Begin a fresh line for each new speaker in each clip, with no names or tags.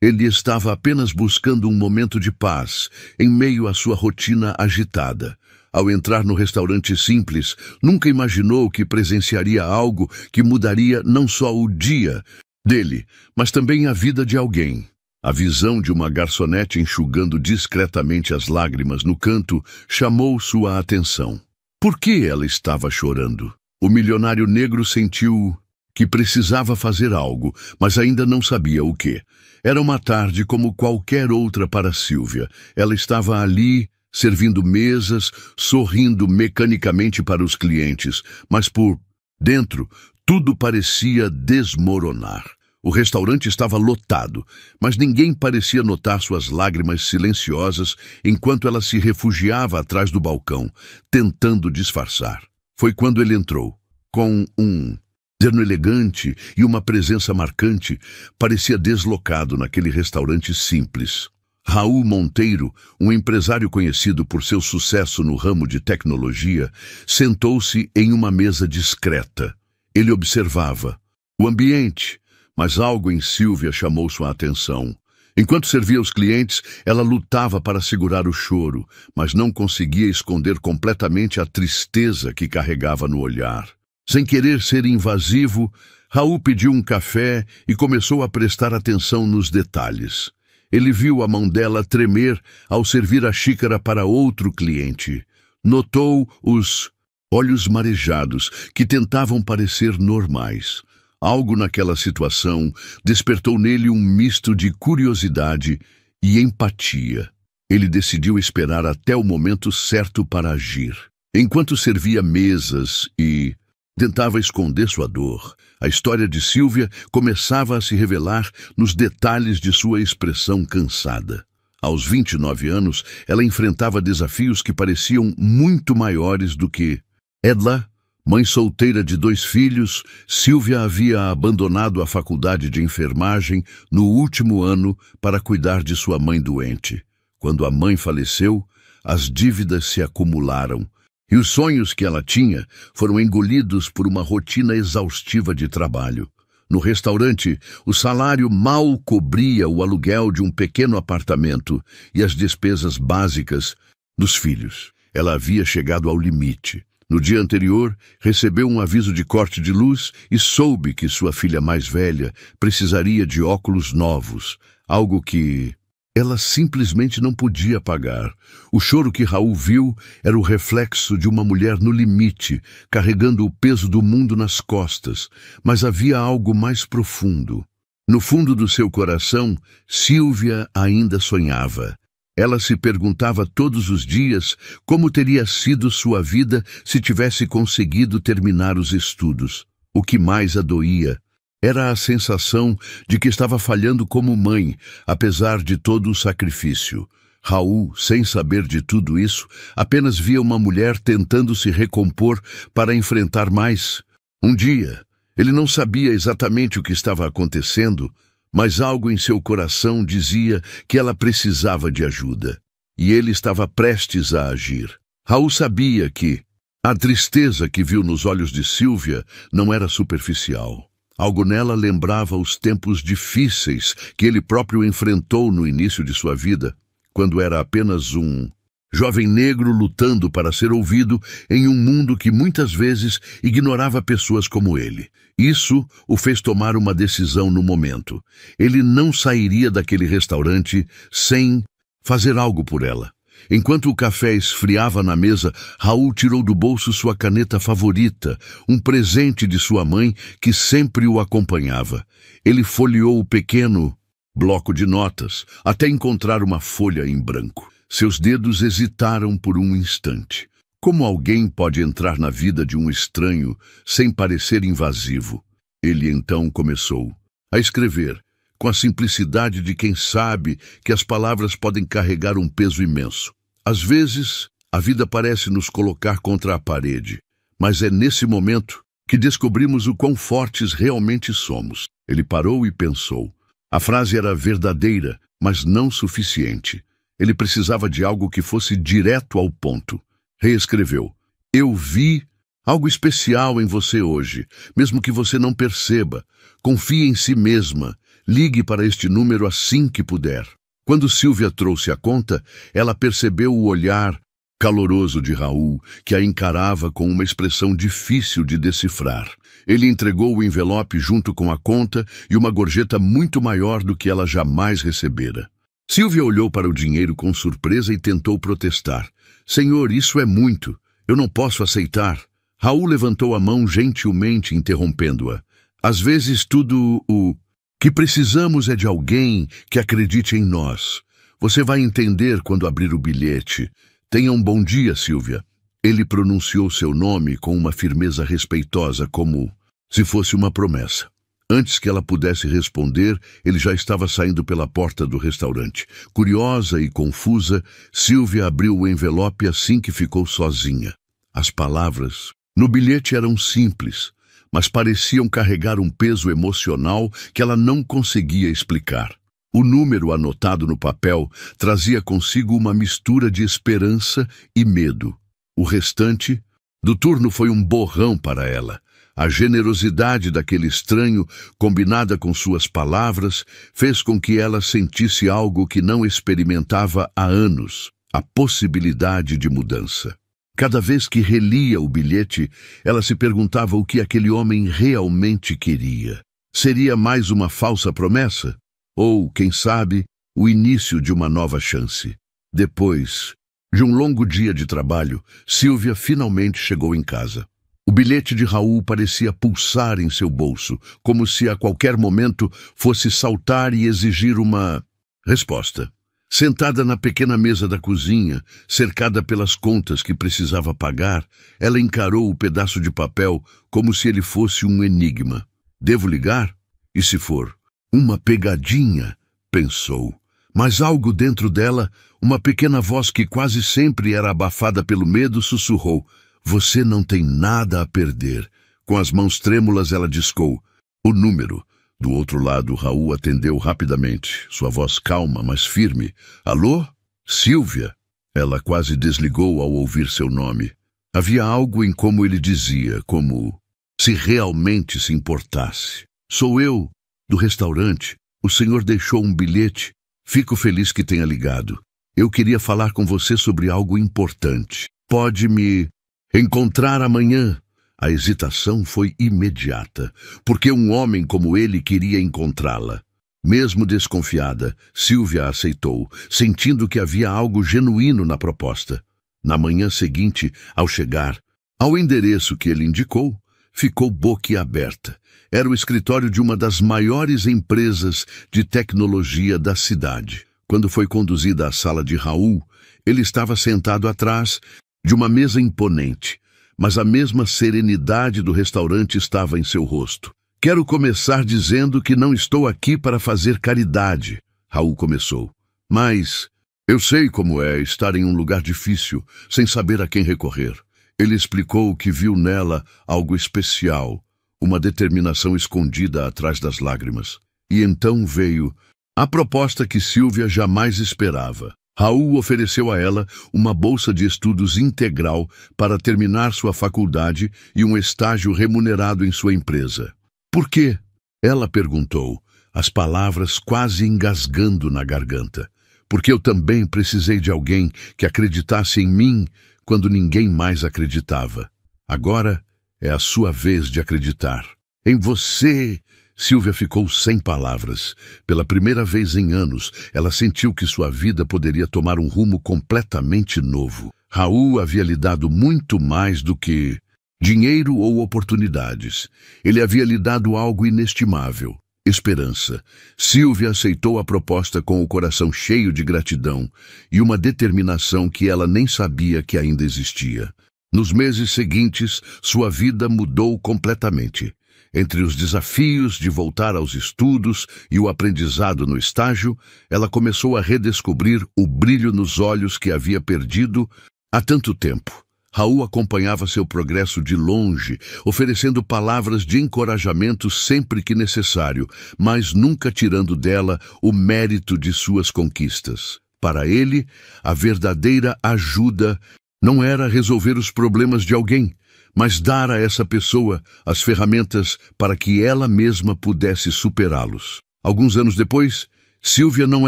Ele estava apenas buscando um momento de paz, em meio à sua rotina agitada. Ao entrar no restaurante simples, nunca imaginou que presenciaria algo que mudaria não só o dia dele, mas também a vida de alguém. A visão de uma garçonete enxugando discretamente as lágrimas no canto chamou sua atenção. Por que ela estava chorando? O milionário negro sentiu que precisava fazer algo, mas ainda não sabia o quê. Era uma tarde como qualquer outra para Sylvia. Ela estava ali, servindo mesas, sorrindo mecanicamente para os clientes, mas por dentro tudo parecia desmoronar. O restaurante estava lotado, mas ninguém parecia notar suas lágrimas silenciosas enquanto ela se refugiava atrás do balcão, tentando disfarçar. Foi quando ele entrou, com um terno elegante e uma presença marcante, parecia deslocado naquele restaurante simples. Raul Monteiro, um empresário conhecido por seu sucesso no ramo de tecnologia, sentou-se em uma mesa discreta. Ele observava o ambiente, mas algo em Sylvia chamou sua atenção. Enquanto servia os clientes, ela lutava para segurar o choro, mas não conseguia esconder completamente a tristeza que carregava no olhar. Sem querer ser invasivo, Raul pediu um café e começou a prestar atenção nos detalhes. Ele viu a mão dela tremer ao servir a xícara para outro cliente. Notou os olhos marejados que tentavam parecer normais. Algo naquela situação despertou nele um misto de curiosidade e empatia. Ele decidiu esperar até o momento certo para agir. Enquanto servia mesas e tentava esconder sua dor, a história de Sylvia começava a se revelar nos detalhes de sua expressão cansada. Aos 29 anos, ela enfrentava desafios que pareciam muito maiores do que Edla. Mãe solteira de 2 filhos, Sylvia havia abandonado a faculdade de enfermagem no último ano para cuidar de sua mãe doente. Quando a mãe faleceu, as dívidas se acumularam e os sonhos que ela tinha foram engolidos por uma rotina exaustiva de trabalho. No restaurante, o salário mal cobria o aluguel de um pequeno apartamento e as despesas básicas dos filhos. Ela havia chegado ao limite. No dia anterior, recebeu um aviso de corte de luz e soube que sua filha mais velha precisaria de óculos novos, algo que ela simplesmente não podia pagar. O choro que Raul viu era o reflexo de uma mulher no limite, carregando o peso do mundo nas costas, mas havia algo mais profundo. No fundo do seu coração, Sylvia ainda sonhava. Ela se perguntava todos os dias como teria sido sua vida se tivesse conseguido terminar os estudos. O que mais a doía era a sensação de que estava falhando como mãe, apesar de todo o sacrifício. Raul, sem saber de tudo isso, apenas via uma mulher tentando se recompor para enfrentar mais. Um dia, ele não sabia exatamente o que estava acontecendo, mas algo em seu coração dizia que ela precisava de ajuda. E ele estava prestes a agir. Raul sabia que a tristeza que viu nos olhos de Sylvia não era superficial. Algo nela lembrava os tempos difíceis que ele próprio enfrentou no início de sua vida, quando era apenas um jovem negro lutando para ser ouvido em um mundo que muitas vezes ignorava pessoas como ele. Isso o fez tomar uma decisão no momento. Ele não sairia daquele restaurante sem fazer algo por ela. Enquanto o café esfriava na mesa, Raul tirou do bolso sua caneta favorita, um presente de sua mãe que sempre o acompanhava. Ele folheou o pequeno bloco de notas até encontrar uma folha em branco. Seus dedos hesitaram por um instante. Como alguém pode entrar na vida de um estranho sem parecer invasivo? Ele então começou a escrever, com a simplicidade de quem sabe que as palavras podem carregar um peso imenso. Às vezes, a vida parece nos colocar contra a parede, mas é nesse momento que descobrimos o quão fortes realmente somos. Ele parou e pensou. A frase era verdadeira, mas não suficiente. Ele precisava de algo que fosse direto ao ponto. Reescreveu. Eu vi algo especial em você hoje, mesmo que você não perceba. Confie em si mesma. Ligue para este número assim que puder. Quando Silvia trouxe a conta, ela percebeu o olhar caloroso de Raul, que a encarava com uma expressão difícil de decifrar. Ele entregou o envelope junto com a conta e uma gorjeta muito maior do que ela jamais recebera. Silvia olhou para o dinheiro com surpresa e tentou protestar. Senhor, isso é muito. Eu não posso aceitar. Raul levantou a mão gentilmente, interrompendo-a. Às vezes tudo o que precisamos é de alguém que acredite em nós. Você vai entender quando abrir o bilhete. Tenha um bom dia, Silvia. Ele pronunciou seu nome com uma firmeza respeitosa, como se fosse uma promessa. Antes que ela pudesse responder, ele já estava saindo pela porta do restaurante. Curiosa e confusa, Silvia abriu o envelope assim que ficou sozinha. As palavras no bilhete eram simples, mas pareciam carregar um peso emocional que ela não conseguia explicar. O número anotado no papel trazia consigo uma mistura de esperança e medo. O restante do turno foi um borrão para ela. A generosidade daquele estranho, combinada com suas palavras, fez com que ela sentisse algo que não experimentava há anos, a possibilidade de mudança. Cada vez que relia o bilhete, ela se perguntava o que aquele homem realmente queria. Seria mais uma falsa promessa? Ou, quem sabe, o início de uma nova chance? Depois de um longo dia de trabalho, Silvia finalmente chegou em casa. O bilhete de Raul parecia pulsar em seu bolso, como se a qualquer momento fosse saltar e exigir uma resposta. Sentada na pequena mesa da cozinha, cercada pelas contas que precisava pagar, ela encarou o pedaço de papel como se ele fosse um enigma. Devo ligar? E se for uma pegadinha? Pensou. Mas algo dentro dela, uma pequena voz que quase sempre era abafada pelo medo, sussurrou. Você não tem nada a perder. Com as mãos trêmulas, ela discou o número. Do outro lado, Raul atendeu rapidamente, sua voz calma, mas firme. Alô? Silvia? Ela quase desligou ao ouvir seu nome. Havia algo em como ele dizia, como se realmente se importasse. Sou eu, do restaurante. O senhor deixou um bilhete. Fico feliz que tenha ligado. Eu queria falar com você sobre algo importante. Pode me encontrar amanhã? A hesitação foi imediata, porque um homem como ele queria encontrá-la. Mesmo desconfiada, Silvia aceitou, sentindo que havia algo genuíno na proposta. Na manhã seguinte, ao chegar ao endereço que ele indicou, ficou boquiaberta. Era o escritório de uma das maiores empresas de tecnologia da cidade. Quando foi conduzida à sala de Raul, ele estava sentado atrás de uma mesa imponente, mas a mesma serenidade do restaurante estava em seu rosto. Quero começar dizendo que não estou aqui para fazer caridade, Raul começou. Mas eu sei como é estar em um lugar difícil, sem saber a quem recorrer. Ele explicou que viu nela algo especial, uma determinação escondida atrás das lágrimas. E então veio a proposta que Silvia jamais esperava. Raul ofereceu a ela uma bolsa de estudos integral para terminar sua faculdade e um estágio remunerado em sua empresa. Por quê? Ela perguntou, as palavras quase engasgando na garganta. Porque eu também precisei de alguém que acreditasse em mim quando ninguém mais acreditava. Agora é a sua vez de acreditar. Em você! Silvia ficou sem palavras. Pela primeira vez em anos, ela sentiu que sua vida poderia tomar um rumo completamente novo. Raul havia lhe dado muito mais do que dinheiro ou oportunidades. Ele havia lhe dado algo inestimável, esperança. Silvia aceitou a proposta com o coração cheio de gratidão e uma determinação que ela nem sabia que ainda existia. Nos meses seguintes, sua vida mudou completamente. Entre os desafios de voltar aos estudos e o aprendizado no estágio, ela começou a redescobrir o brilho nos olhos que havia perdido há tanto tempo. Raul acompanhava seu progresso de longe, oferecendo palavras de encorajamento sempre que necessário, mas nunca tirando dela o mérito de suas conquistas. Para ele, a verdadeira ajuda não era resolver os problemas de alguém, mas dar a essa pessoa as ferramentas para que ela mesma pudesse superá-los. Alguns anos depois, Sílvia não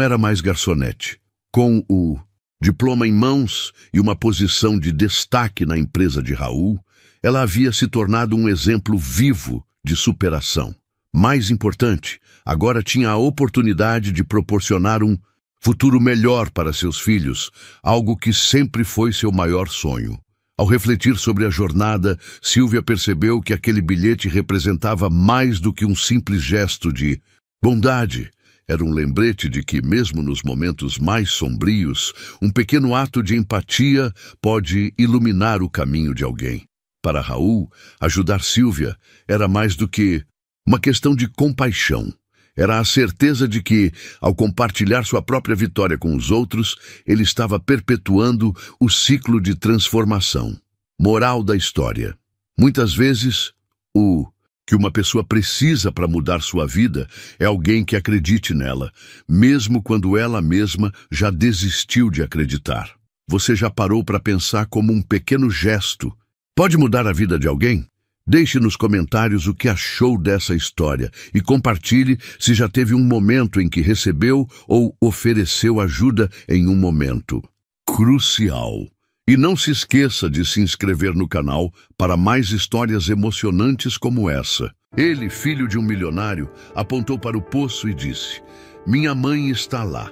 era mais garçonete. Com o diploma em mãos e uma posição de destaque na empresa de Raul, ela havia se tornado um exemplo vivo de superação. Mais importante, agora tinha a oportunidade de proporcionar um futuro melhor para seus filhos, algo que sempre foi seu maior sonho. Ao refletir sobre a jornada, Sílvia percebeu que aquele bilhete representava mais do que um simples gesto de bondade. Era um lembrete de que, mesmo nos momentos mais sombrios, um pequeno ato de empatia pode iluminar o caminho de alguém. Para Raul, ajudar Sílvia era mais do que uma questão de compaixão. Era a certeza de que, ao compartilhar sua própria vitória com os outros, ele estava perpetuando o ciclo de transformação. Moral da história. Muitas vezes, o que uma pessoa precisa para mudar sua vida é alguém que acredite nela, mesmo quando ela mesma já desistiu de acreditar. Você já parou para pensar como um pequeno gesto pode mudar a vida de alguém? Deixe nos comentários o que achou dessa história e compartilhe se já teve um momento em que recebeu ou ofereceu ajuda em um momento crucial. E não se esqueça de se inscrever no canal para mais histórias emocionantes como essa. Ele, filho de um milionário, apontou para o poço e disse: "Minha mãe está lá",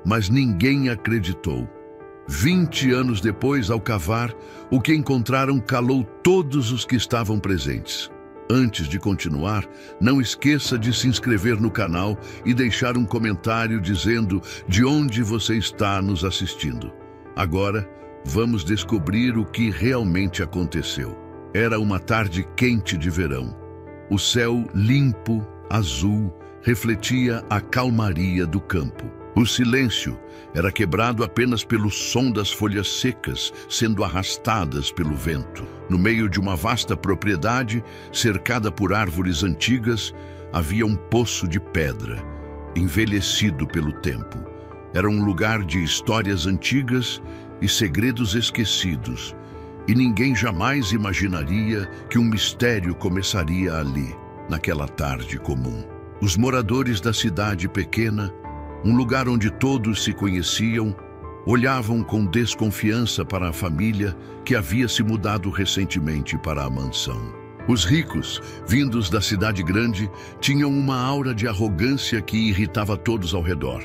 mas ninguém acreditou. 20 anos depois, ao cavar, o que encontraram calou todos os que estavam presentes. Antes de continuar, não esqueça de se inscrever no canal e deixar um comentário dizendo de onde você está nos assistindo. Agora, vamos descobrir o que realmente aconteceu. Era uma tarde quente de verão. O céu limpo, azul, refletia a calmaria do campo. O silêncio era quebrado apenas pelo som das folhas secas sendo arrastadas pelo vento. No meio de uma vasta propriedade, cercada por árvores antigas, havia um poço de pedra, envelhecido pelo tempo. Era um lugar de histórias antigas e segredos esquecidos, e ninguém jamais imaginaria que um mistério começaria ali, naquela tarde comum. Os moradores da cidade pequena, um lugar onde todos se conheciam, olhavam com desconfiança para a família que havia se mudado recentemente para a mansão. Os ricos, vindos da cidade grande, tinham uma aura de arrogância que irritava todos ao redor.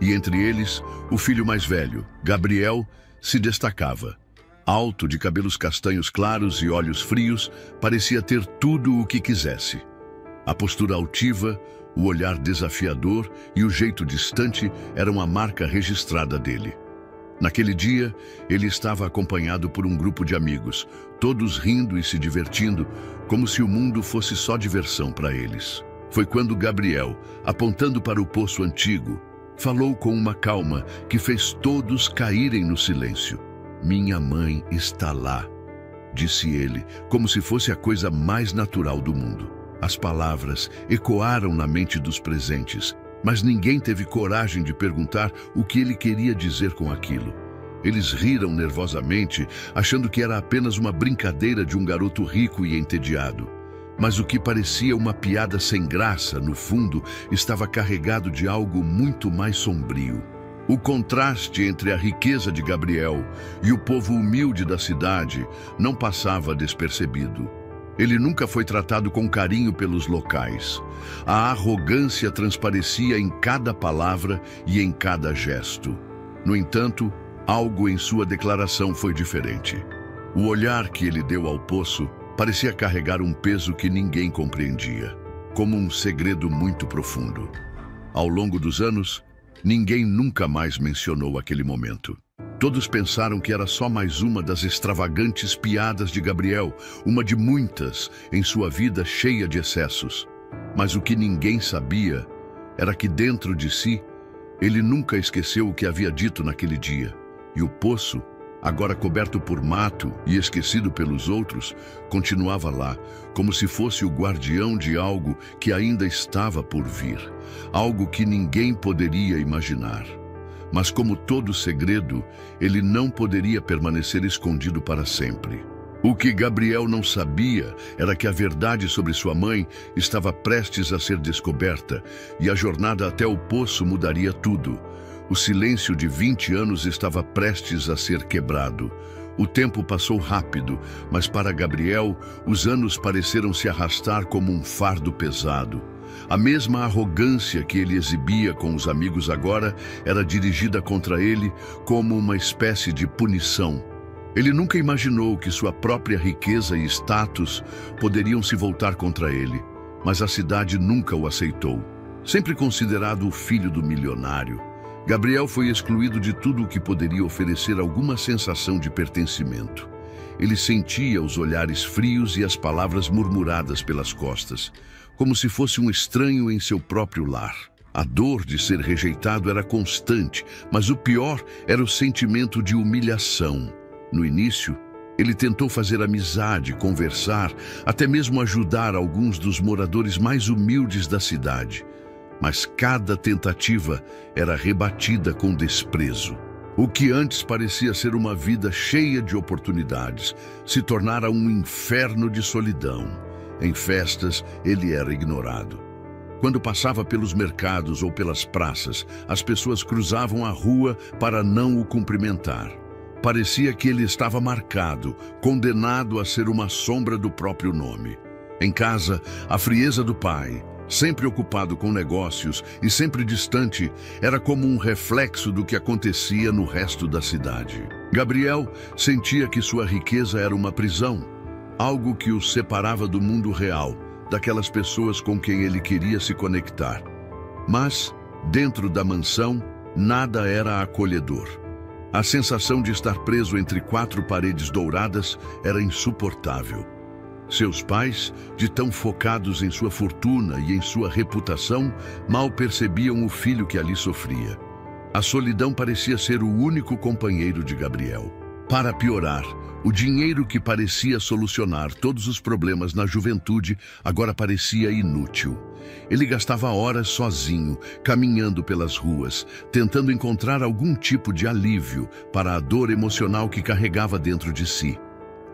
E entre eles, o filho mais velho, Gabriel, se destacava. Alto, de cabelos castanhos claros e olhos frios, parecia ter tudo o que quisesse. A postura altiva, o olhar desafiador e o jeito distante eram a marca registrada dele. Naquele dia, ele estava acompanhado por um grupo de amigos, todos rindo e se divertindo, como se o mundo fosse só diversão para eles. Foi quando Gabriel, apontando para o poço antigo, falou com uma calma que fez todos caírem no silêncio. "Minha mãe está lá", disse ele, como se fosse a coisa mais natural do mundo. As palavras ecoaram na mente dos presentes, mas ninguém teve coragem de perguntar o que ele queria dizer com aquilo. Eles riram nervosamente, achando que era apenas uma brincadeira de um garoto rico e entediado. Mas o que parecia uma piada sem graça, no fundo, estava carregado de algo muito mais sombrio. O contraste entre a riqueza de Gabriel e o povo humilde da cidade não passava despercebido. Ele nunca foi tratado com carinho pelos locais. A arrogância transparecia em cada palavra e em cada gesto. No entanto, algo em sua declaração foi diferente. O olhar que ele deu ao poço parecia carregar um peso que ninguém compreendia, como um segredo muito profundo. Ao longo dos anos, ninguém nunca mais mencionou aquele momento. Todos pensaram que era só mais uma das extravagantes piadas de Gabriel, uma de muitas em sua vida cheia de excessos. Mas o que ninguém sabia era que dentro de si, ele nunca esqueceu o que havia dito naquele dia. E o poço, agora coberto por mato e esquecido pelos outros, continuava lá, como se fosse o guardião de algo que ainda estava por vir, algo que ninguém poderia imaginar. Mas como todo segredo, ele não poderia permanecer escondido para sempre. O que Gabriel não sabia era que a verdade sobre sua mãe estava prestes a ser descoberta e a jornada até o poço mudaria tudo. O silêncio de 20 anos estava prestes a ser quebrado. O tempo passou rápido, mas para Gabriel, os anos pareceram se arrastar como um fardo pesado. A mesma arrogância que ele exibia com os amigos agora era dirigida contra ele como uma espécie de punição. Ele nunca imaginou que sua própria riqueza e status poderiam se voltar contra ele, mas a cidade nunca o aceitou. Sempre considerado o filho do milionário, Gabriel foi excluído de tudo o que poderia oferecer alguma sensação de pertencimento. Ele sentia os olhares frios e as palavras murmuradas pelas costas, como se fosse um estranho em seu próprio lar. A dor de ser rejeitado era constante, mas o pior era o sentimento de humilhação. No início, ele tentou fazer amizade, conversar, até mesmo ajudar alguns dos moradores mais humildes da cidade. Mas cada tentativa era rebatida com desprezo. O que antes parecia ser uma vida cheia de oportunidades se tornara um inferno de solidão. Em festas, ele era ignorado. Quando passava pelos mercados ou pelas praças, as pessoas cruzavam a rua para não o cumprimentar. Parecia que ele estava marcado, condenado a ser uma sombra do próprio nome. Em casa, a frieza do pai, sempre ocupado com negócios e sempre distante, era como um reflexo do que acontecia no resto da cidade. Gabriel sentia que sua riqueza era uma prisão, algo que o separava do mundo real, daquelas pessoas com quem ele queria se conectar. Mas, dentro da mansão, nada era acolhedor. A sensação de estar preso entre 4 paredes douradas era insuportável. Seus pais, de tão focados em sua fortuna e em sua reputação, mal percebiam o filho que ali sofria. A solidão parecia ser o único companheiro de Gabriel. Para piorar, o dinheiro que parecia solucionar todos os problemas na juventude agora parecia inútil. Ele gastava horas sozinho, caminhando pelas ruas, tentando encontrar algum tipo de alívio para a dor emocional que carregava dentro de si.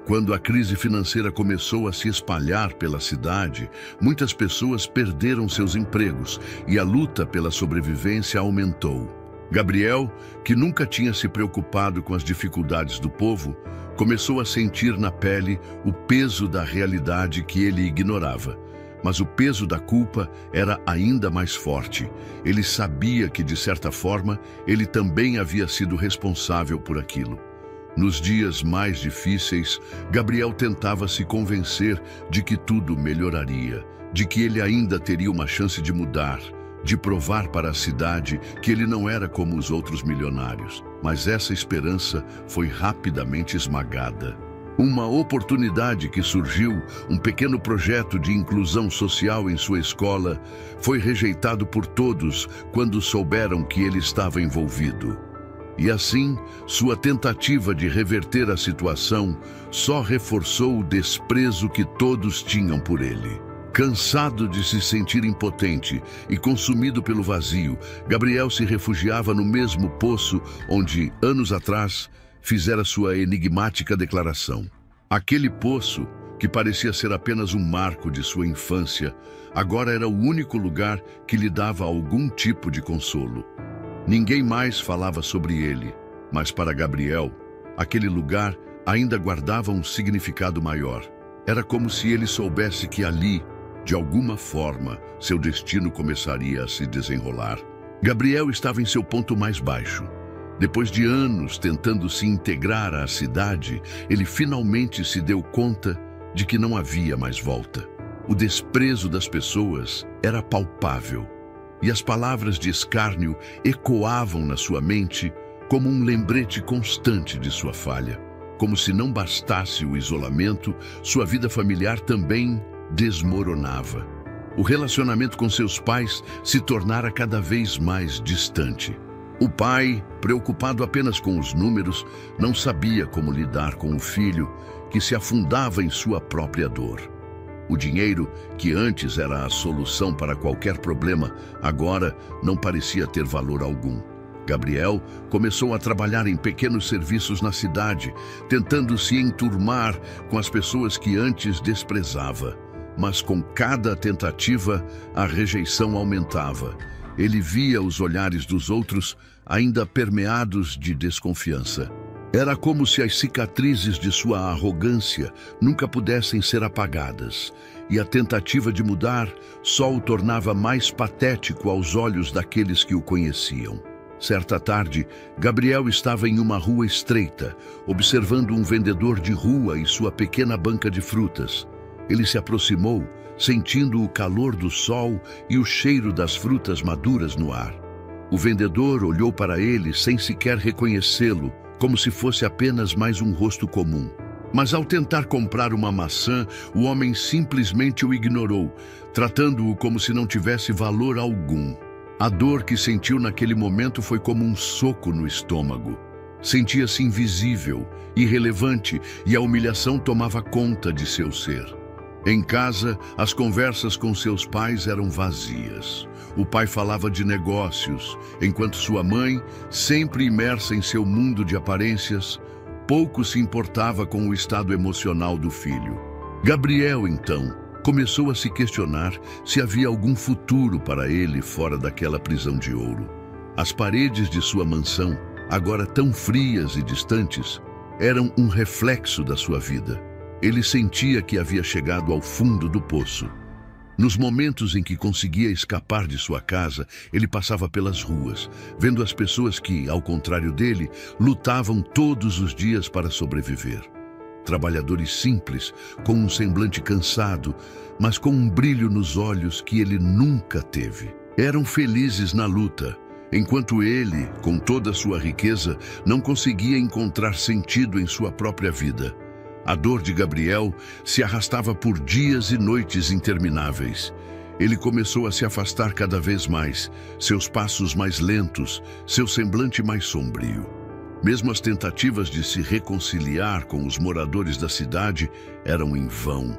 Quando a crise financeira começou a se espalhar pela cidade, muitas pessoas perderam seus empregos e a luta pela sobrevivência aumentou. Gabriel, que nunca tinha se preocupado com as dificuldades do povo, começou a sentir na pele o peso da realidade que ele ignorava. Mas o peso da culpa era ainda mais forte. Ele sabia que, de certa forma, ele também havia sido responsável por aquilo. Nos dias mais difíceis, Gabriel tentava se convencer de que tudo melhoraria, de que ele ainda teria uma chance de mudar, de provar para a cidade que ele não era como os outros milionários. Mas essa esperança foi rapidamente esmagada. Uma oportunidade que surgiu, um pequeno projeto de inclusão social em sua escola, foi rejeitado por todos quando souberam que ele estava envolvido. E assim, sua tentativa de reverter a situação só reforçou o desprezo que todos tinham por ele. Cansado de se sentir impotente e consumido pelo vazio, Gabriel se refugiava no mesmo poço onde, anos atrás, fizera sua enigmática declaração. Aquele poço, que parecia ser apenas um marco de sua infância, agora era o único lugar que lhe dava algum tipo de consolo. Ninguém mais falava sobre ele, mas para Gabriel, aquele lugar ainda guardava um significado maior. Era como se ele soubesse que ali, de alguma forma, seu destino começaria a se desenrolar. Gabriel estava em seu ponto mais baixo. Depois de anos tentando se integrar à cidade, ele finalmente se deu conta de que não havia mais volta. O desprezo das pessoas era palpável, e as palavras de escárnio ecoavam na sua mente como um lembrete constante de sua falha. Como se não bastasse o isolamento, sua vida familiar também desmoronava. O relacionamento com seus pais se tornara cada vez mais distante. O pai, preocupado apenas com os números, não sabia como lidar com o filho que se afundava em sua própria dor. O dinheiro, que antes era a solução para qualquer problema, agora não parecia ter valor algum. Gabriel começou a trabalhar em pequenos serviços na cidade, tentando se enturmar com as pessoas que antes desprezava. Mas com cada tentativa, a rejeição aumentava. Ele via os olhares dos outros ainda permeados de desconfiança. Era como se as cicatrizes de sua arrogância nunca pudessem ser apagadas, e a tentativa de mudar só o tornava mais patético aos olhos daqueles que o conheciam. Certa tarde, Gabriel estava em uma rua estreita, observando um vendedor de rua e sua pequena banca de frutas. Ele se aproximou, sentindo o calor do sol e o cheiro das frutas maduras no ar. O vendedor olhou para ele sem sequer reconhecê-lo, como se fosse apenas mais um rosto comum. Mas ao tentar comprar uma maçã, o homem simplesmente o ignorou, tratando-o como se não tivesse valor algum. A dor que sentiu naquele momento foi como um soco no estômago. Sentia-se invisível, irrelevante, e a humilhação tomava conta de seu ser. Em casa, as conversas com seus pais eram vazias. O pai falava de negócios, enquanto sua mãe, sempre imersa em seu mundo de aparências, pouco se importava com o estado emocional do filho. Gabriel, então, começou a se questionar se havia algum futuro para ele fora daquela prisão de ouro. As paredes de sua mansão, agora tão frias e distantes, eram um reflexo da sua vida. Ele sentia que havia chegado ao fundo do poço. Nos momentos em que conseguia escapar de sua casa, ele passava pelas ruas, vendo as pessoas que, ao contrário dele, lutavam todos os dias para sobreviver. Trabalhadores simples, com um semblante cansado, mas com um brilho nos olhos que ele nunca teve. Eram felizes na luta, enquanto ele, com toda a sua riqueza, não conseguia encontrar sentido em sua própria vida. A dor de Gabriel se arrastava por dias e noites intermináveis. Ele começou a se afastar cada vez mais, seus passos mais lentos, seu semblante mais sombrio. Mesmo as tentativas de se reconciliar com os moradores da cidade eram em vão.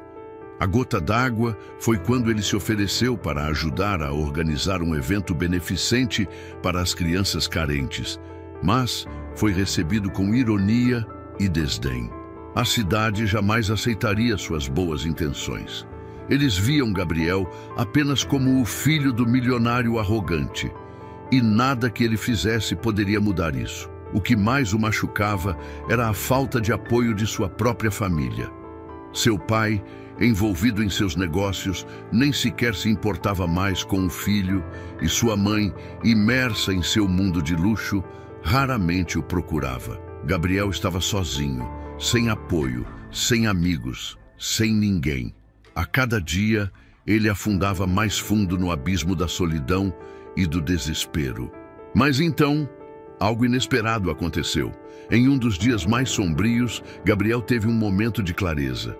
A gota d'água foi quando ele se ofereceu para ajudar a organizar um evento beneficente para as crianças carentes, mas foi recebido com ironia e desdém. A cidade jamais aceitaria suas boas intenções. Eles viam Gabriel apenas como o filho do milionário arrogante, e nada que ele fizesse poderia mudar isso. O que mais o machucava era a falta de apoio de sua própria família. Seu pai, envolvido em seus negócios, nem sequer se importava mais com o filho, e sua mãe, imersa em seu mundo de luxo, raramente o procurava. Gabriel estava sozinho, sem apoio, sem amigos, sem ninguém. A cada dia, ele afundava mais fundo no abismo da solidão e do desespero. Mas então, algo inesperado aconteceu. Em um dos dias mais sombrios, Gabriel teve um momento de clareza.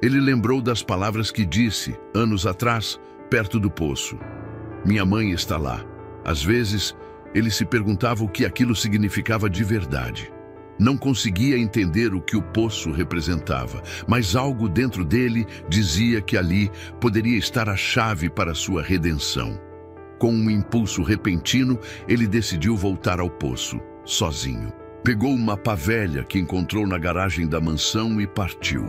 Ele lembrou das palavras que disse, anos atrás, perto do poço. Minha mãe está lá. Às vezes, ele se perguntava o que aquilo significava de verdade. Não conseguia entender o que o poço representava, mas algo dentro dele dizia que ali poderia estar a chave para sua redenção. Com um impulso repentino, ele decidiu voltar ao poço, sozinho. Pegou uma pá velha que encontrou na garagem da mansão e partiu.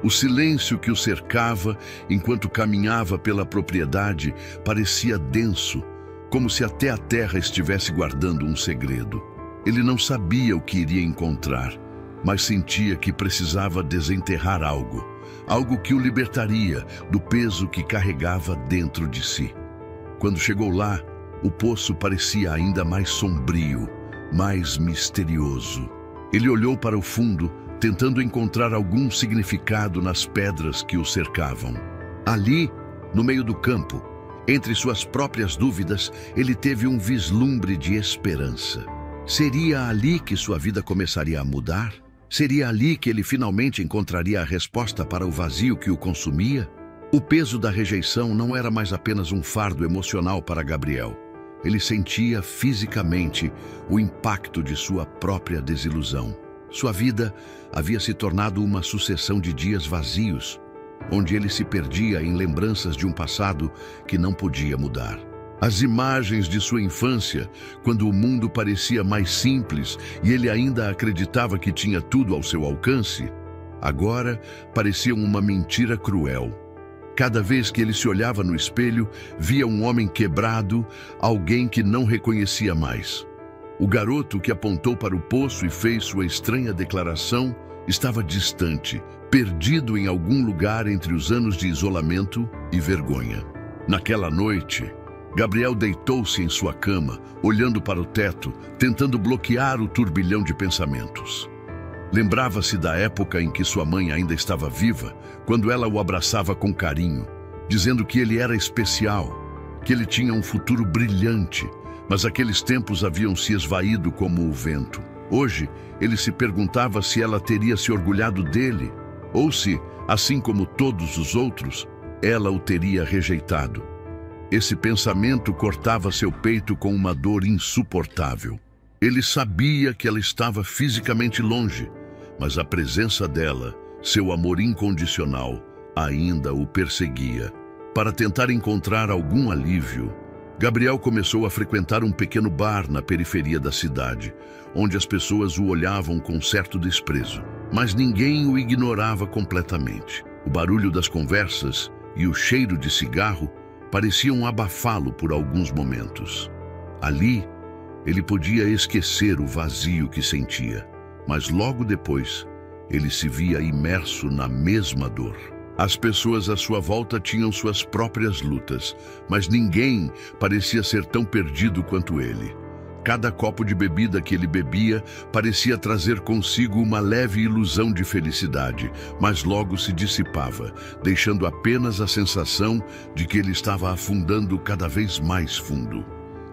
O silêncio que o cercava enquanto caminhava pela propriedade parecia denso, como se até a terra estivesse guardando um segredo. Ele não sabia o que iria encontrar, mas sentia que precisava desenterrar algo, algo que o libertaria do peso que carregava dentro de si. Quando chegou lá, o poço parecia ainda mais sombrio, mais misterioso. Ele olhou para o fundo, tentando encontrar algum significado nas pedras que o cercavam. Ali, no meio do campo, entre suas próprias dúvidas, ele teve um vislumbre de esperança. Seria ali que sua vida começaria a mudar? Seria ali que ele finalmente encontraria a resposta para o vazio que o consumia? O peso da rejeição não era mais apenas um fardo emocional para Gabriel. Ele sentia fisicamente o impacto de sua própria desilusão. Sua vida havia se tornado uma sucessão de dias vazios, onde ele se perdia em lembranças de um passado que não podia mudar. As imagens de sua infância, quando o mundo parecia mais simples e ele ainda acreditava que tinha tudo ao seu alcance, agora pareciam uma mentira cruel. Cada vez que ele se olhava no espelho, via um homem quebrado, alguém que não reconhecia mais. O garoto que apontou para o poço e fez sua estranha declaração estava distante, perdido em algum lugar entre os anos de isolamento e vergonha. Naquela noite, Gabriel deitou-se em sua cama, olhando para o teto, tentando bloquear o turbilhão de pensamentos. Lembrava-se da época em que sua mãe ainda estava viva, quando ela o abraçava com carinho, dizendo que ele era especial, que ele tinha um futuro brilhante, mas aqueles tempos haviam se esvaído como o vento. Hoje, ele se perguntava se ela teria se orgulhado dele, ou se, assim como todos os outros, ela o teria rejeitado. Esse pensamento cortava seu peito com uma dor insuportável. Ele sabia que ela estava fisicamente longe, mas a presença dela, seu amor incondicional, ainda o perseguia. Para tentar encontrar algum alívio, Gabriel começou a frequentar um pequeno bar na periferia da cidade, onde as pessoas o olhavam com certo desprezo, mas ninguém o ignorava completamente. O barulho das conversas e o cheiro de cigarro pareciam abafá-lo por alguns momentos. Ali, ele podia esquecer o vazio que sentia, mas logo depois, ele se via imerso na mesma dor. As pessoas à sua volta tinham suas próprias lutas, mas ninguém parecia ser tão perdido quanto ele. Cada copo de bebida que ele bebia parecia trazer consigo uma leve ilusão de felicidade, mas logo se dissipava, deixando apenas a sensação de que ele estava afundando cada vez mais fundo.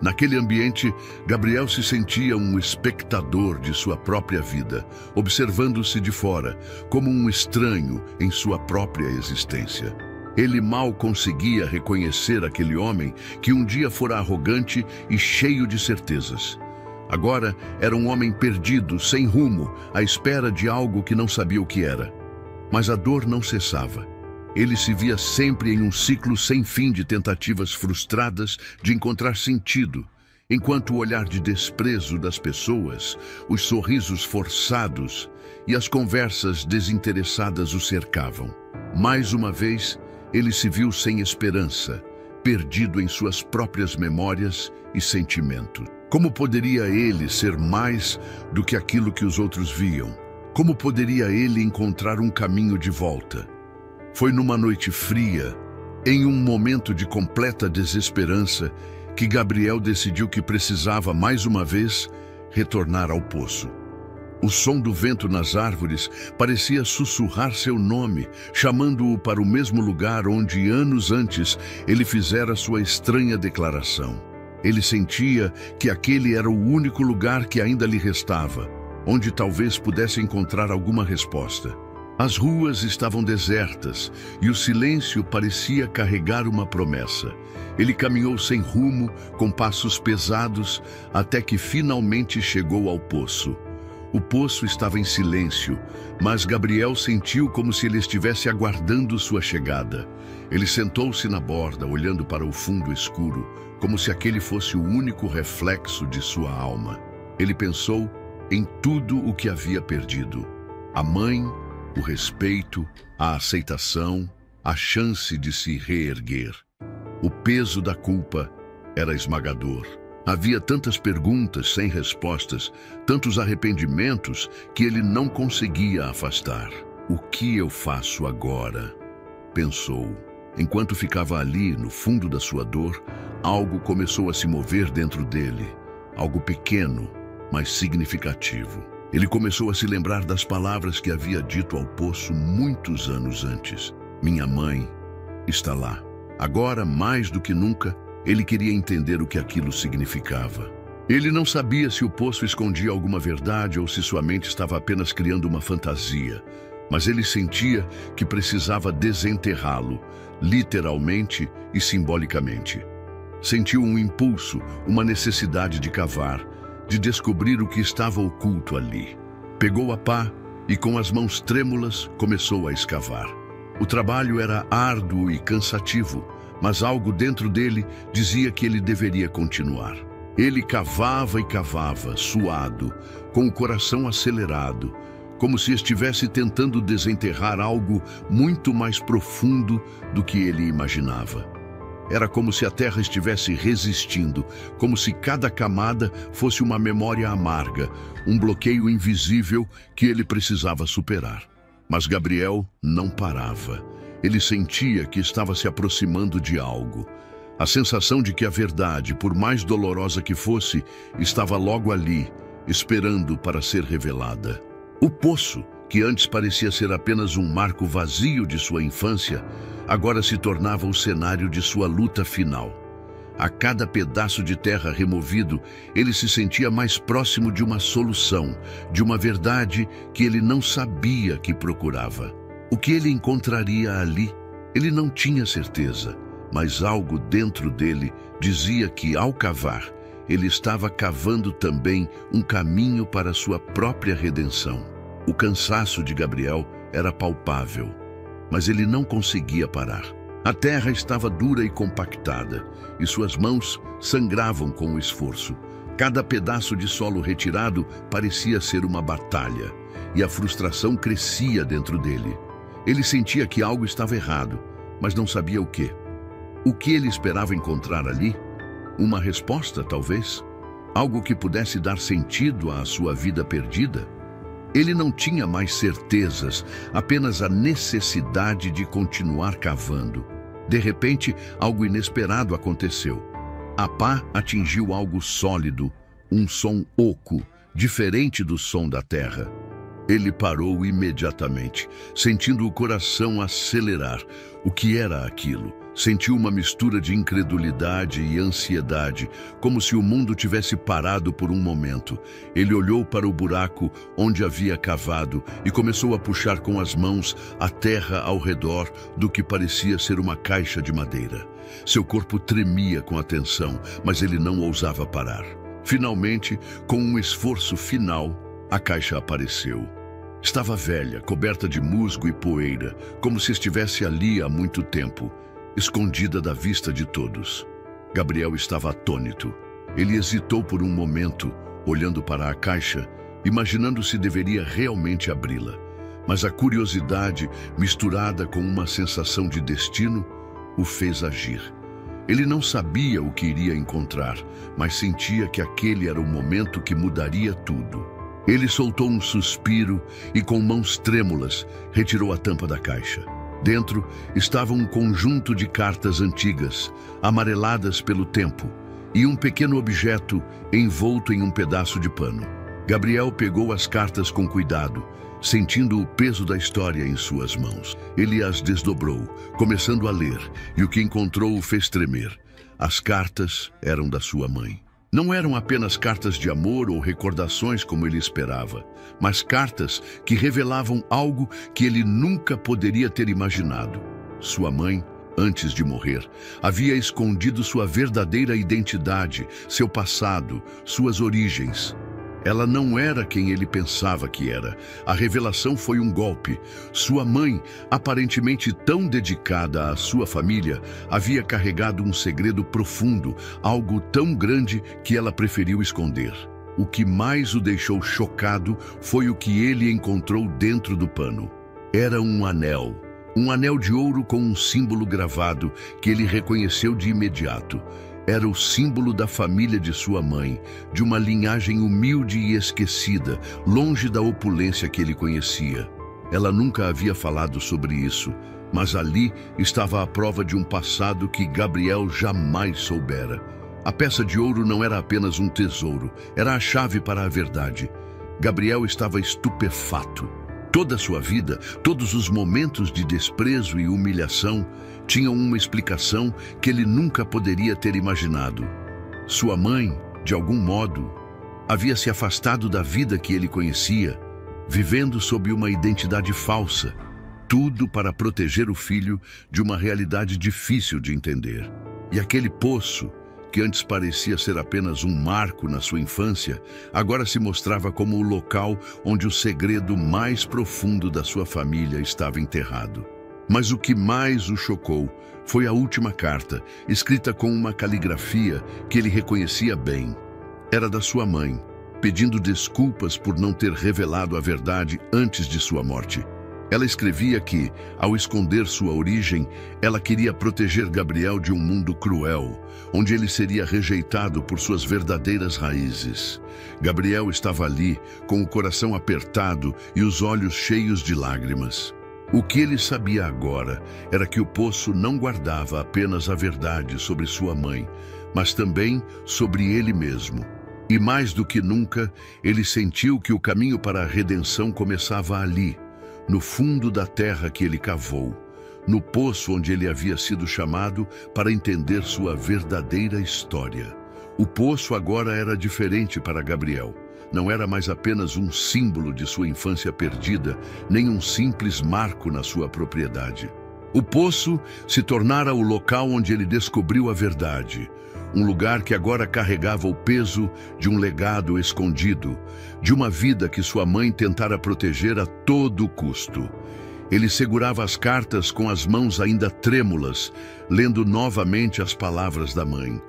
Naquele ambiente, Gabriel se sentia um espectador de sua própria vida, observando-se de fora, como um estranho em sua própria existência. Ele mal conseguia reconhecer aquele homem que um dia fora arrogante e cheio de certezas. Agora era um homem perdido, sem rumo, à espera de algo que não sabia o que era. Mas a dor não cessava. Ele se via sempre em um ciclo sem fim de tentativas frustradas de encontrar sentido, enquanto o olhar de desprezo das pessoas, os sorrisos forçados e as conversas desinteressadas o cercavam. Mais uma vez, ele se viu sem esperança, perdido em suas próprias memórias e sentimentos. Como poderia ele ser mais do que aquilo que os outros viam? Como poderia ele encontrar um caminho de volta? Foi numa noite fria, em um momento de completa desesperança, que Gabriel decidiu que precisava, mais uma vez, retornar ao poço. O som do vento nas árvores parecia sussurrar seu nome, chamando-o para o mesmo lugar onde, anos antes, ele fizera sua estranha declaração. Ele sentia que aquele era o único lugar que ainda lhe restava, onde talvez pudesse encontrar alguma resposta. As ruas estavam desertas e o silêncio parecia carregar uma promessa. Ele caminhou sem rumo, com passos pesados, até que finalmente chegou ao poço. O poço estava em silêncio, mas Gabriel sentiu como se ele estivesse aguardando sua chegada. Ele sentou-se na borda, olhando para o fundo escuro, como se aquele fosse o único reflexo de sua alma. Ele pensou em tudo o que havia perdido: a mãe, o respeito, a aceitação, a chance de se reerguer. O peso da culpa era esmagador. Havia tantas perguntas sem respostas, tantos arrependimentos que ele não conseguia afastar. O que eu faço agora? Pensou. Enquanto ficava ali, no fundo da sua dor, algo começou a se mover dentro dele. Algo pequeno, mas significativo. Ele começou a se lembrar das palavras que havia dito ao poço muitos anos antes. Minha mãe está lá. Agora, mais do que nunca, ele queria entender o que aquilo significava. Ele não sabia se o poço escondia alguma verdade ou se sua mente estava apenas criando uma fantasia, mas ele sentia que precisava desenterrá-lo, literalmente e simbolicamente. Sentiu um impulso, uma necessidade de cavar, de descobrir o que estava oculto ali. Pegou a pá e, com as mãos trêmulas, começou a escavar. O trabalho era árduo e cansativo, mas algo dentro dele dizia que ele deveria continuar. Ele cavava e cavava, suado, com o coração acelerado, como se estivesse tentando desenterrar algo muito mais profundo do que ele imaginava. Era como se a terra estivesse resistindo, como se cada camada fosse uma memória amarga, um bloqueio invisível que ele precisava superar. Mas Gabriel não parava. Ele sentia que estava se aproximando de algo. A sensação de que a verdade, por mais dolorosa que fosse, estava logo ali, esperando para ser revelada. O poço, que antes parecia ser apenas um marco vazio de sua infância, agora se tornava o cenário de sua luta final. A cada pedaço de terra removido, ele se sentia mais próximo de uma solução, de uma verdade que ele não sabia que procurava. O que ele encontraria ali, ele não tinha certeza, mas algo dentro dele dizia que, ao cavar, ele estava cavando também um caminho para sua própria redenção. O cansaço de Gabriel era palpável, mas ele não conseguia parar. A terra estava dura e compactada, e suas mãos sangravam com o esforço. Cada pedaço de solo retirado parecia ser uma batalha, e a frustração crescia dentro dele. Ele sentia que algo estava errado, mas não sabia o quê. O que ele esperava encontrar ali? Uma resposta, talvez? Algo que pudesse dar sentido à sua vida perdida? Ele não tinha mais certezas, apenas a necessidade de continuar cavando. De repente, algo inesperado aconteceu. A pá atingiu algo sólido, um som oco, diferente do som da terra. Ele parou imediatamente, sentindo o coração acelerar. O que era aquilo? Sentiu uma mistura de incredulidade e ansiedade, como se o mundo tivesse parado por um momento. Ele olhou para o buraco onde havia cavado e começou a puxar com as mãos a terra ao redor do que parecia ser uma caixa de madeira. Seu corpo tremia com a tensão, mas ele não ousava parar. Finalmente, com um esforço final, a caixa apareceu. Estava velha, coberta de musgo e poeira, como se estivesse ali há muito tempo, escondida da vista de todos. Gabriel estava atônito. Ele hesitou por um momento, olhando para a caixa, imaginando se deveria realmente abri-la. Mas a curiosidade, misturada com uma sensação de destino, o fez agir. Ele não sabia o que iria encontrar, mas sentia que aquele era o momento que mudaria tudo. Ele soltou um suspiro e, com mãos trêmulas, retirou a tampa da caixa. Dentro estava um conjunto de cartas antigas, amareladas pelo tempo, e um pequeno objeto envolto em um pedaço de pano. Gabriel pegou as cartas com cuidado, sentindo o peso da história em suas mãos. Ele as desdobrou, começando a ler, e o que encontrou o fez tremer. As cartas eram da sua mãe. Não eram apenas cartas de amor ou recordações como ele esperava, mas cartas que revelavam algo que ele nunca poderia ter imaginado. Sua mãe, antes de morrer, havia escondido sua verdadeira identidade, seu passado, suas origens. Ela não era quem ele pensava que era. A revelação foi um golpe. Sua mãe, aparentemente tão dedicada à sua família, havia carregado um segredo profundo, algo tão grande que ela preferiu esconder. O que mais o deixou chocado foi o que ele encontrou dentro do pano. Era um anel de ouro com um símbolo gravado que ele reconheceu de imediato. Era o símbolo da família de sua mãe, de uma linhagem humilde e esquecida, longe da opulência que ele conhecia. Ela nunca havia falado sobre isso, mas ali estava a prova de um passado que Gabriel jamais soubera. A peça de ouro não era apenas um tesouro, era a chave para a verdade. Gabriel estava estupefato. Toda a sua vida, todos os momentos de desprezo e humilhação, tinham uma explicação que ele nunca poderia ter imaginado. Sua mãe, de algum modo, havia se afastado da vida que ele conhecia, vivendo sob uma identidade falsa, tudo para proteger o filho de uma realidade difícil de entender. E aquele poço, que antes parecia ser apenas um marco na sua infância, agora se mostrava como o local onde o segredo mais profundo da sua família estava enterrado. Mas o que mais o chocou foi a última carta, escrita com uma caligrafia que ele reconhecia bem. Era da sua mãe, pedindo desculpas por não ter revelado a verdade antes de sua morte. Ela escrevia que, ao esconder sua origem, ela queria proteger Gabriel de um mundo cruel, onde ele seria rejeitado por suas verdadeiras raízes. Gabriel estava ali, com o coração apertado e os olhos cheios de lágrimas. O que ele sabia agora era que o poço não guardava apenas a verdade sobre sua mãe, mas também sobre ele mesmo. E mais do que nunca, ele sentiu que o caminho para a redenção começava ali, no fundo da terra que ele cavou, no poço onde ele havia sido chamado para entender sua verdadeira história. O poço agora era diferente para Gabriel. Não era mais apenas um símbolo de sua infância perdida, nem um simples marco na sua propriedade. O poço se tornara o local onde ele descobriu a verdade, um lugar que agora carregava o peso de um legado escondido, de uma vida que sua mãe tentara proteger a todo custo. Ele segurava as cartas com as mãos ainda trêmulas, lendo novamente as palavras da mãe.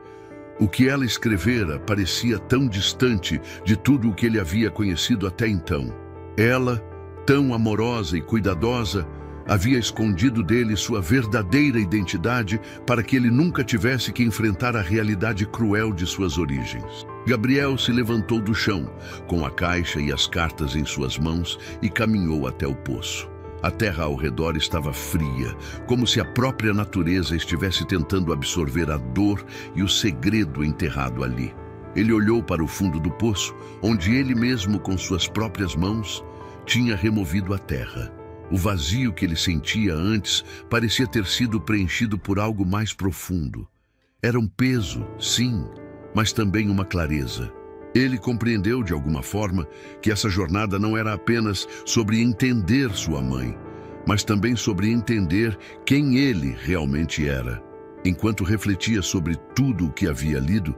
O que ela escrevera parecia tão distante de tudo o que ele havia conhecido até então. Ela, tão amorosa e cuidadosa, havia escondido dele sua verdadeira identidade para que ele nunca tivesse que enfrentar a realidade cruel de suas origens. Gabriel se levantou do chão, com a caixa e as cartas em suas mãos, e caminhou até o poço. A terra ao redor estava fria, como se a própria natureza estivesse tentando absorver a dor e o segredo enterrado ali. Ele olhou para o fundo do poço, onde ele mesmo, com suas próprias mãos, tinha removido a terra. O vazio que ele sentia antes parecia ter sido preenchido por algo mais profundo. Era um peso, sim, mas também uma clareza. Ele compreendeu, de alguma forma, que essa jornada não era apenas sobre entender sua mãe, mas também sobre entender quem ele realmente era. Enquanto refletia sobre tudo o que havia lido,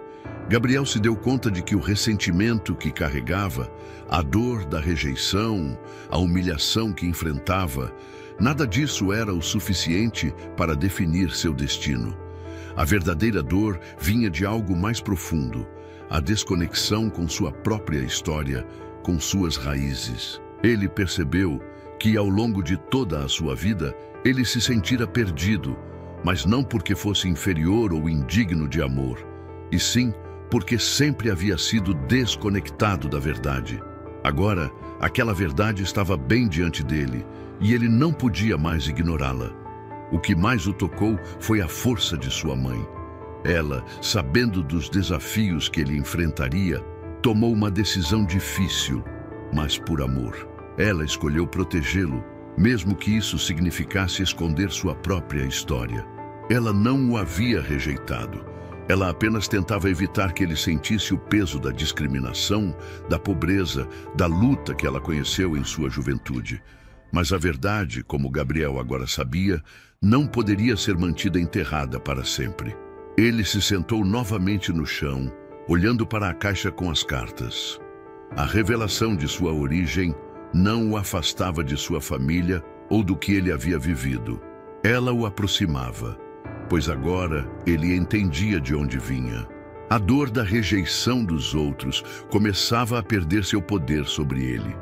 Gabriel se deu conta de que o ressentimento que carregava, a dor da rejeição, a humilhação que enfrentava, nada disso era o suficiente para definir seu destino. A verdadeira dor vinha de algo mais profundo, a desconexão com sua própria história, com suas raízes. Ele percebeu que, ao longo de toda a sua vida, ele se sentira perdido, mas não porque fosse inferior ou indigno de amor, e sim porque sempre havia sido desconectado da verdade. Agora, aquela verdade estava bem diante dele, e ele não podia mais ignorá-la. O que mais o tocou foi a força de sua mãe. Ela, sabendo dos desafios que ele enfrentaria, tomou uma decisão difícil, mas por amor. Ela escolheu protegê-lo, mesmo que isso significasse esconder sua própria história. Ela não o havia rejeitado. Ela apenas tentava evitar que ele sentisse o peso da discriminação, da pobreza, da luta que ela conheceu em sua juventude. Mas a verdade, como Gabriel agora sabia, não poderia ser mantida enterrada para sempre. Ele se sentou novamente no chão, olhando para a caixa com as cartas. A revelação de sua origem não o afastava de sua família ou do que ele havia vivido. Ela o aproximava, pois agora ele entendia de onde vinha. A dor da rejeição dos outros começava a perder seu poder sobre ele.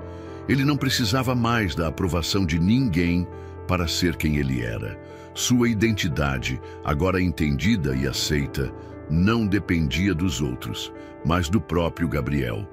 Ele não precisava mais da aprovação de ninguém para ser quem ele era. Sua identidade, agora entendida e aceita, não dependia dos outros, mas do próprio Gabriel.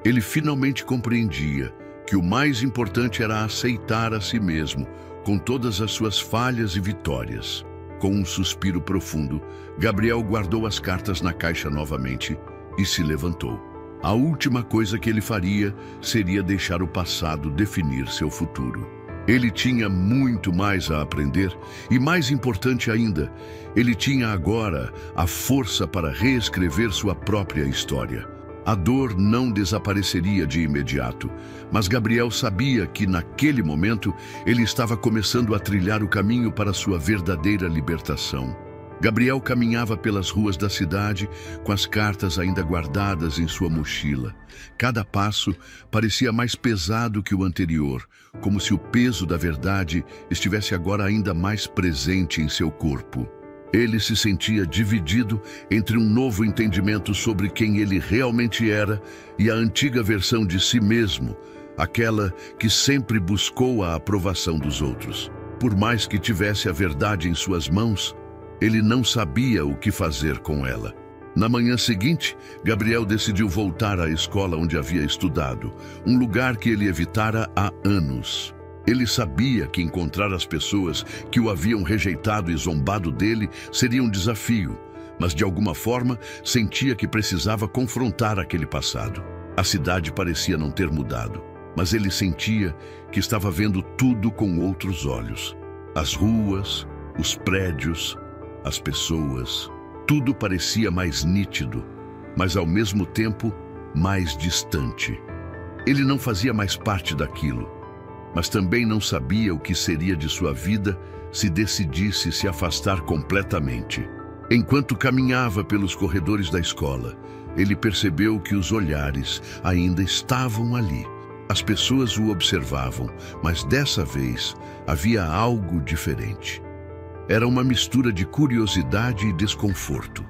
Ele finalmente compreendia que o mais importante era aceitar a si mesmo, com todas as suas falhas e vitórias. Com um suspiro profundo, Gabriel guardou as cartas na caixa novamente e se levantou. A última coisa que ele faria seria deixar o passado definir seu futuro. Ele tinha muito mais a aprender e, mais importante ainda, ele tinha agora a força para reescrever sua própria história. A dor não desapareceria de imediato, mas Gabriel sabia que, naquele momento, ele estava começando a trilhar o caminho para sua verdadeira libertação. Gabriel caminhava pelas ruas da cidade com as cartas ainda guardadas em sua mochila. Cada passo parecia mais pesado que o anterior, como se o peso da verdade estivesse agora ainda mais presente em seu corpo. Ele se sentia dividido entre um novo entendimento sobre quem ele realmente era e a antiga versão de si mesmo, aquela que sempre buscou a aprovação dos outros. Por mais que tivesse a verdade em suas mãos, ele não sabia o que fazer com ela. Na manhã seguinte, Gabriel decidiu voltar à escola onde havia estudado, um lugar que ele evitara há anos. Ele sabia que encontrar as pessoas que o haviam rejeitado e zombado dele seria um desafio, mas de alguma forma sentia que precisava confrontar aquele passado. A cidade parecia não ter mudado, mas ele sentia que estava vendo tudo com outros olhos. As ruas, os prédios, as pessoas, tudo parecia mais nítido, mas ao mesmo tempo mais distante. Ele não fazia mais parte daquilo, mas também não sabia o que seria de sua vida se decidisse se afastar completamente. Enquanto caminhava pelos corredores da escola, ele percebeu que os olhares ainda estavam ali. As pessoas o observavam, mas dessa vez havia algo diferente. Era uma mistura de curiosidade e desconforto.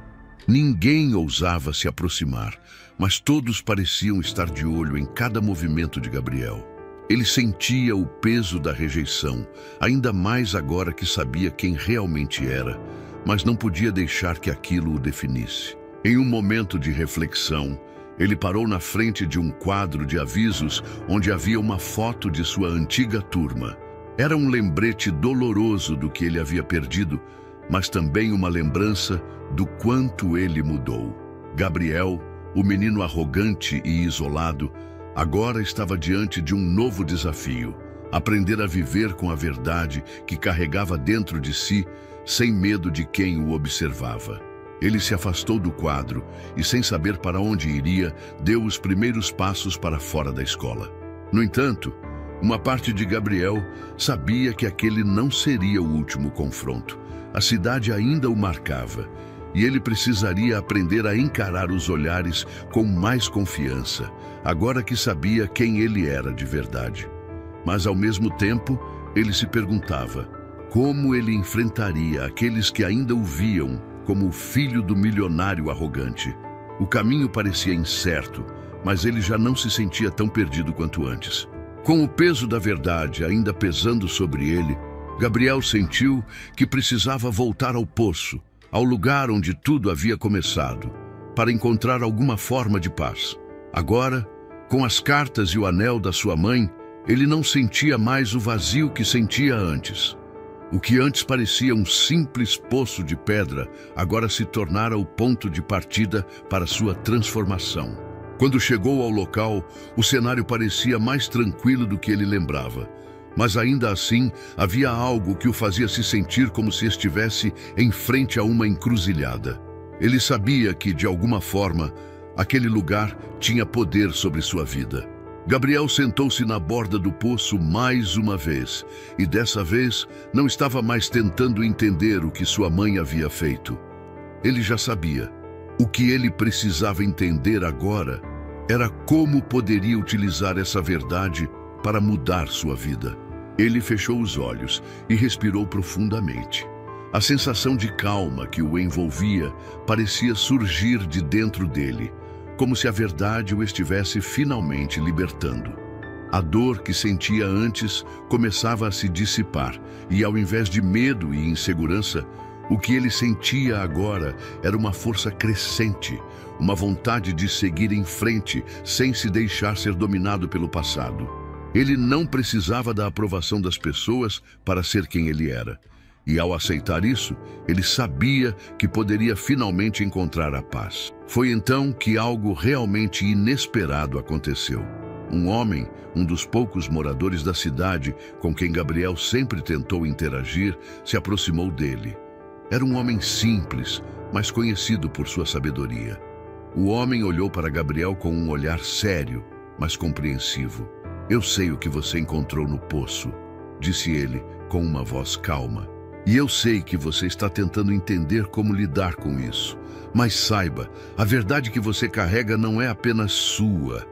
Ninguém ousava se aproximar, mas todos pareciam estar de olho em cada movimento de Gabriel. Ele sentia o peso da rejeição, ainda mais agora que sabia quem realmente era, mas não podia deixar que aquilo o definisse. Em um momento de reflexão, ele parou na frente de um quadro de avisos onde havia uma foto de sua antiga turma. Era um lembrete doloroso do que ele havia perdido, mas também uma lembrança do quanto ele mudou. Gabriel, o menino arrogante e isolado, agora estava diante de um novo desafio: aprender a viver com a verdade que carregava dentro de si, sem medo de quem o observava. Ele se afastou do quadro e, sem saber para onde iria, deu os primeiros passos para fora da escola. No entanto, uma parte de Gabriel sabia que aquele não seria o último confronto. A cidade ainda o marcava, e ele precisaria aprender a encarar os olhares com mais confiança, agora que sabia quem ele era de verdade. Mas, ao mesmo tempo, ele se perguntava como ele enfrentaria aqueles que ainda o viam como o filho do milionário arrogante. O caminho parecia incerto, mas ele já não se sentia tão perdido quanto antes. Com o peso da verdade ainda pesando sobre ele, Gabriel sentiu que precisava voltar ao poço, ao lugar onde tudo havia começado, para encontrar alguma forma de paz. Agora, com as cartas e o anel da sua mãe, ele não sentia mais o vazio que sentia antes. O que antes parecia um simples poço de pedra, agora se tornara o ponto de partida para sua transformação. Quando chegou ao local, o cenário parecia mais tranquilo do que ele lembrava. Mas ainda assim, havia algo que o fazia se sentir como se estivesse em frente a uma encruzilhada. Ele sabia que, de alguma forma, aquele lugar tinha poder sobre sua vida. Gabriel sentou-se na borda do poço mais uma vez, e dessa vez não estava mais tentando entender o que sua mãe havia feito. Ele já sabia. O que ele precisava entender agora era como poderia utilizar essa verdade para mudar sua vida. Ele fechou os olhos e respirou profundamente. A sensação de calma que o envolvia parecia surgir de dentro dele, como se a verdade o estivesse finalmente libertando. A dor que sentia antes começava a se dissipar, e ao invés de medo e insegurança, o que ele sentia agora era uma força crescente, uma vontade de seguir em frente sem se deixar ser dominado pelo passado. Ele não precisava da aprovação das pessoas para ser quem ele era. E ao aceitar isso, ele sabia que poderia finalmente encontrar a paz. Foi então que algo realmente inesperado aconteceu. Um homem, um dos poucos moradores da cidade com quem Gabriel sempre tentou interagir, se aproximou dele. Era um homem simples, mas conhecido por sua sabedoria. O homem olhou para Gabriel com um olhar sério, mas compreensivo. "Eu sei o que você encontrou no poço", disse ele com uma voz calma. E eu sei que você está tentando entender como lidar com isso. Mas saiba, a verdade que você carrega não é apenas sua.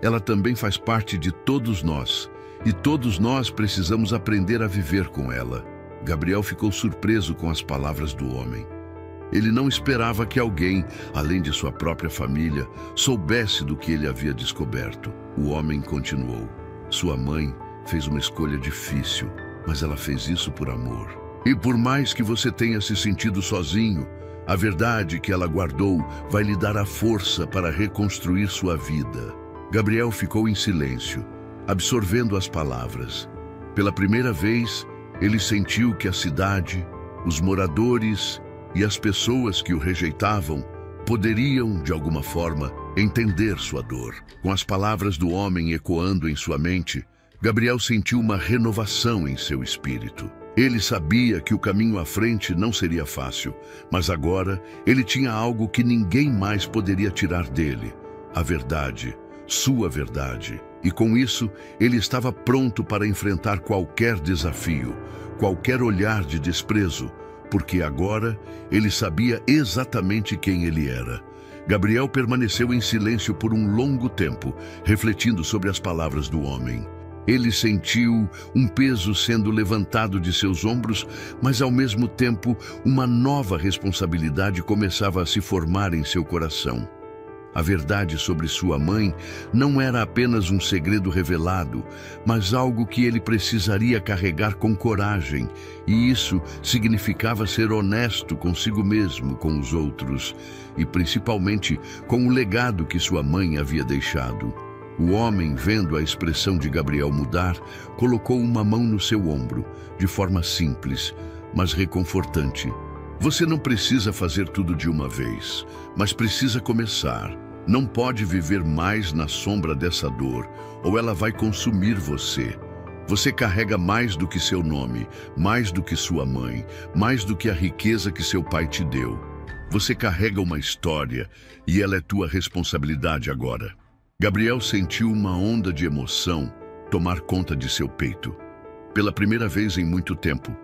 Ela também faz parte de todos nós. E todos nós precisamos aprender a viver com ela. Gabriel ficou surpreso com as palavras do homem. Ele não esperava que alguém, além de sua própria família, soubesse do que ele havia descoberto. O homem continuou. Sua mãe fez uma escolha difícil, mas ela fez isso por amor. E por mais que você tenha se sentido sozinho, a verdade que ela guardou vai lhe dar a força para reconstruir sua vida. Gabriel ficou em silêncio, absorvendo as palavras. Pela primeira vez, ele sentiu que a cidade, os moradores e as pessoas que o rejeitavam poderiam, de alguma forma, entender sua dor. Com as palavras do homem ecoando em sua mente, Gabriel sentiu uma renovação em seu espírito. Ele sabia que o caminho à frente não seria fácil, mas agora ele tinha algo que ninguém mais poderia tirar dele: a verdade, sua verdade. E com isso, ele estava pronto para enfrentar qualquer desafio, qualquer olhar de desprezo, porque agora ele sabia exatamente quem ele era. Gabriel permaneceu em silêncio por um longo tempo, refletindo sobre as palavras do homem. Ele sentiu um peso sendo levantado de seus ombros, mas ao mesmo tempo uma nova responsabilidade começava a se formar em seu coração. A verdade sobre sua mãe não era apenas um segredo revelado, mas algo que ele precisaria carregar com coragem, e isso significava ser honesto consigo mesmo, com os outros, e principalmente com o legado que sua mãe havia deixado. O homem, vendo a expressão de Gabriel mudar, colocou uma mão no seu ombro, de forma simples, mas reconfortante. Você não precisa fazer tudo de uma vez, mas precisa começar. Não pode viver mais na sombra dessa dor, ou ela vai consumir você. Você carrega mais do que seu nome, mais do que sua mãe, mais do que a riqueza que seu pai te deu. Você carrega uma história, e ela é tua responsabilidade agora. Gabriel sentiu uma onda de emoção tomar conta de seu peito. Pela primeira vez em muito tempo,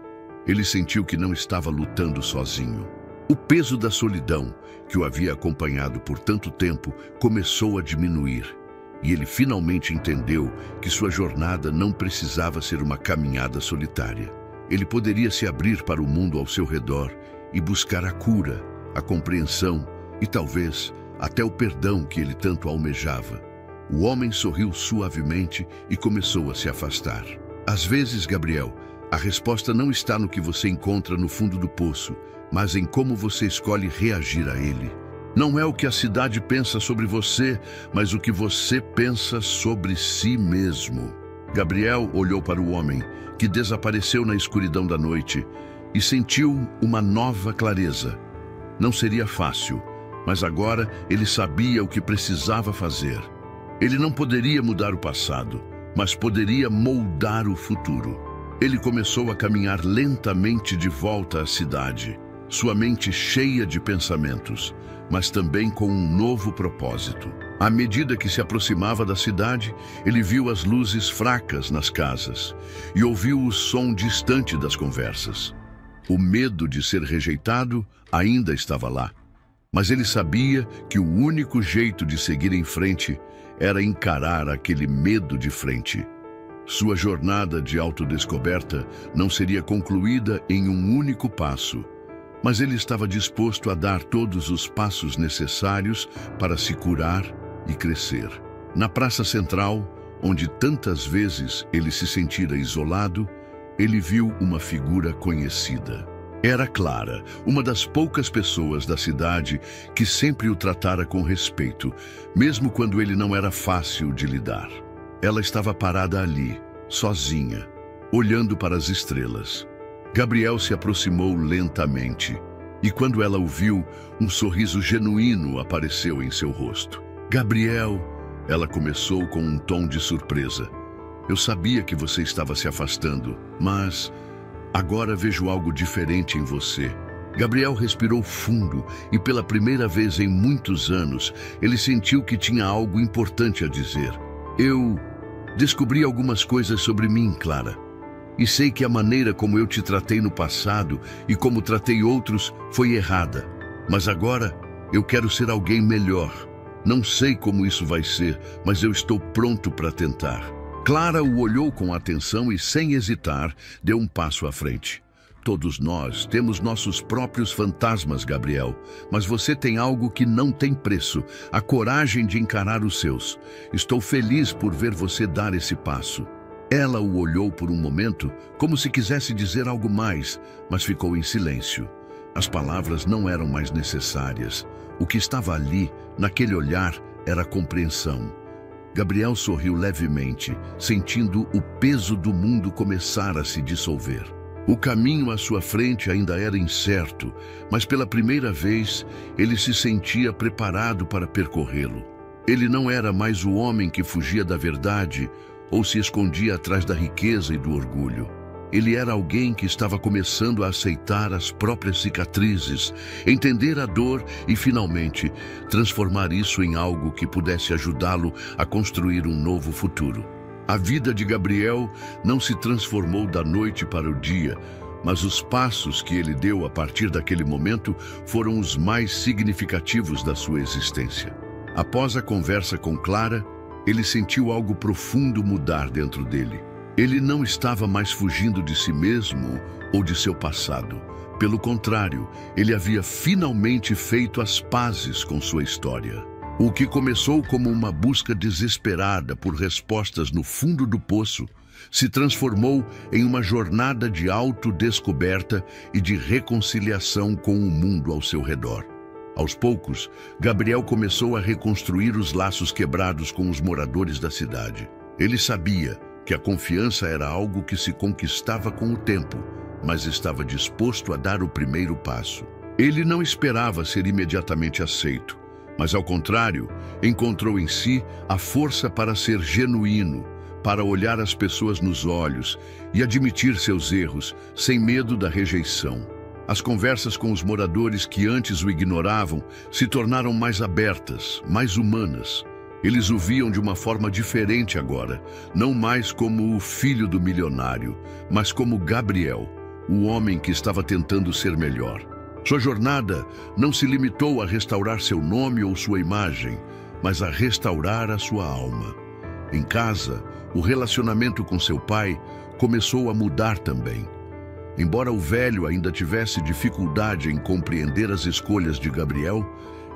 ele sentiu que não estava lutando sozinho. O peso da solidão, que o havia acompanhado por tanto tempo, começou a diminuir. E ele finalmente entendeu que sua jornada não precisava ser uma caminhada solitária. Ele poderia se abrir para o mundo ao seu redor e buscar a cura, a compreensão e talvez até o perdão que ele tanto almejava. O homem sorriu suavemente e começou a se afastar. Às vezes, Gabriel, a resposta não está no que você encontra no fundo do poço, mas em como você escolhe reagir a ele. Não é o que a cidade pensa sobre você, mas o que você pensa sobre si mesmo. Gabriel olhou para o homem, que desapareceu na escuridão da noite, e sentiu uma nova clareza. Não seria fácil, mas agora ele sabia o que precisava fazer. Ele não poderia mudar o passado, mas poderia moldar o futuro. Ele começou a caminhar lentamente de volta à cidade, sua mente cheia de pensamentos, mas também com um novo propósito. À medida que se aproximava da cidade, ele viu as luzes fracas nas casas e ouviu o som distante das conversas. O medo de ser rejeitado ainda estava lá, mas ele sabia que o único jeito de seguir em frente era encarar aquele medo de frente. Sua jornada de autodescoberta não seria concluída em um único passo, mas ele estava disposto a dar todos os passos necessários para se curar e crescer. Na praça central, onde tantas vezes ele se sentira isolado, ele viu uma figura conhecida. Era Clara, uma das poucas pessoas da cidade que sempre o tratara com respeito, mesmo quando ele não era fácil de lidar. Ela estava parada ali, sozinha, olhando para as estrelas. Gabriel se aproximou lentamente, e quando ela o viu, um sorriso genuíno apareceu em seu rosto. "Gabriel", ela começou com um tom de surpresa. "Eu sabia que você estava se afastando, mas agora vejo algo diferente em você." Gabriel respirou fundo e pela primeira vez em muitos anos, ele sentiu que tinha algo importante a dizer. "Eu descobri algumas coisas sobre mim, Clara. E sei que a maneira como eu te tratei no passado e como tratei outros foi errada. Mas agora eu quero ser alguém melhor. Não sei como isso vai ser, mas eu estou pronto para tentar. Clara o olhou com atenção e, sem hesitar, deu um passo à frente. Todos nós temos nossos próprios fantasmas, Gabriel, mas você tem algo que não tem preço, a coragem de encarar os seus. Estou feliz por ver você dar esse passo. Ela o olhou por um momento, como se quisesse dizer algo mais, mas ficou em silêncio. As palavras não eram mais necessárias. O que estava ali, naquele olhar, era compreensão. Gabriel sorriu levemente, sentindo o peso do mundo começar a se dissolver. O caminho à sua frente ainda era incerto, mas pela primeira vez ele se sentia preparado para percorrê-lo. Ele não era mais o homem que fugia da verdade ou se escondia atrás da riqueza e do orgulho. Ele era alguém que estava começando a aceitar as próprias cicatrizes, entender a dor e, finalmente, transformar isso em algo que pudesse ajudá-lo a construir um novo futuro. A vida de Gabriel não se transformou da noite para o dia, mas os passos que ele deu a partir daquele momento foram os mais significativos da sua existência. Após a conversa com Clara, ele sentiu algo profundo mudar dentro dele. Ele não estava mais fugindo de si mesmo ou de seu passado. Pelo contrário, ele havia finalmente feito as pazes com sua história. O que começou como uma busca desesperada por respostas no fundo do poço, se transformou em uma jornada de autodescoberta e de reconciliação com o mundo ao seu redor. Aos poucos, Gabriel começou a reconstruir os laços quebrados com os moradores da cidade. Ele sabia que a confiança era algo que se conquistava com o tempo, mas estava disposto a dar o primeiro passo. Ele não esperava ser imediatamente aceito, mas, ao contrário, encontrou em si a força para ser genuíno, para olhar as pessoas nos olhos e admitir seus erros, sem medo da rejeição. As conversas com os moradores que antes o ignoravam se tornaram mais abertas, mais humanas. Eles o viam de uma forma diferente agora, não mais como o filho do milionário, mas como Gabriel, o homem que estava tentando ser melhor. Sua jornada não se limitou a restaurar seu nome ou sua imagem, mas a restaurar a sua alma. Em casa, o relacionamento com seu pai começou a mudar também. Embora o velho ainda tivesse dificuldade em compreender as escolhas de Gabriel,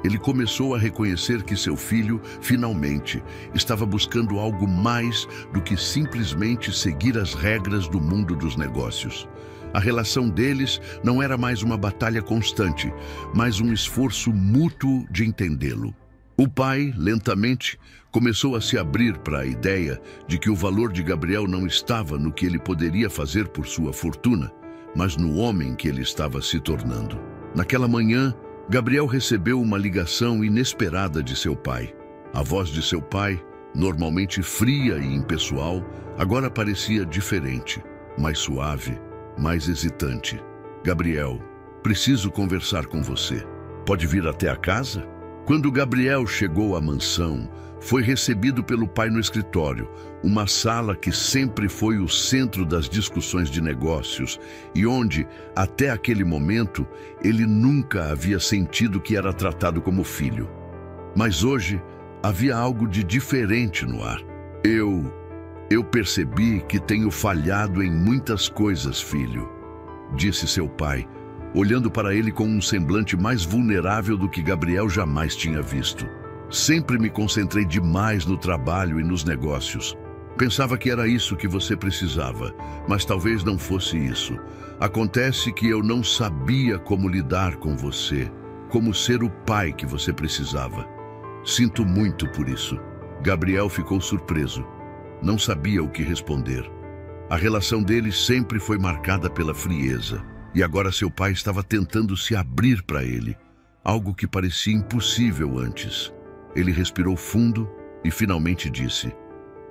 ele começou a reconhecer que seu filho, finalmente, estava buscando algo mais do que simplesmente seguir as regras do mundo dos negócios. A relação deles não era mais uma batalha constante, mas um esforço mútuo de entendê-lo. O pai, lentamente, começou a se abrir para a ideia de que o valor de Gabriel não estava no que ele poderia fazer por sua fortuna, mas no homem que ele estava se tornando. Naquela manhã, Gabriel recebeu uma ligação inesperada de seu pai. A voz de seu pai, normalmente fria e impessoal, agora parecia diferente, mais suave, mais hesitante. Gabriel, preciso conversar com você. Pode vir até a casa? Quando Gabriel chegou à mansão, foi recebido pelo pai no escritório, uma sala que sempre foi o centro das discussões de negócios e onde, até aquele momento, ele nunca havia sentido que era tratado como filho. Mas hoje, havia algo de diferente no ar. Eu percebi que tenho falhado em muitas coisas, filho, disse seu pai, olhando para ele com um semblante mais vulnerável do que Gabriel jamais tinha visto. Sempre me concentrei demais no trabalho e nos negócios. Pensava que era isso que você precisava, mas talvez não fosse isso. Acontece que eu não sabia como lidar com você, como ser o pai que você precisava. Sinto muito por isso. Gabriel ficou surpreso. Não sabia o que responder. A relação deles sempre foi marcada pela frieza. E agora seu pai estava tentando se abrir para ele, algo que parecia impossível antes. Ele respirou fundo e finalmente disse: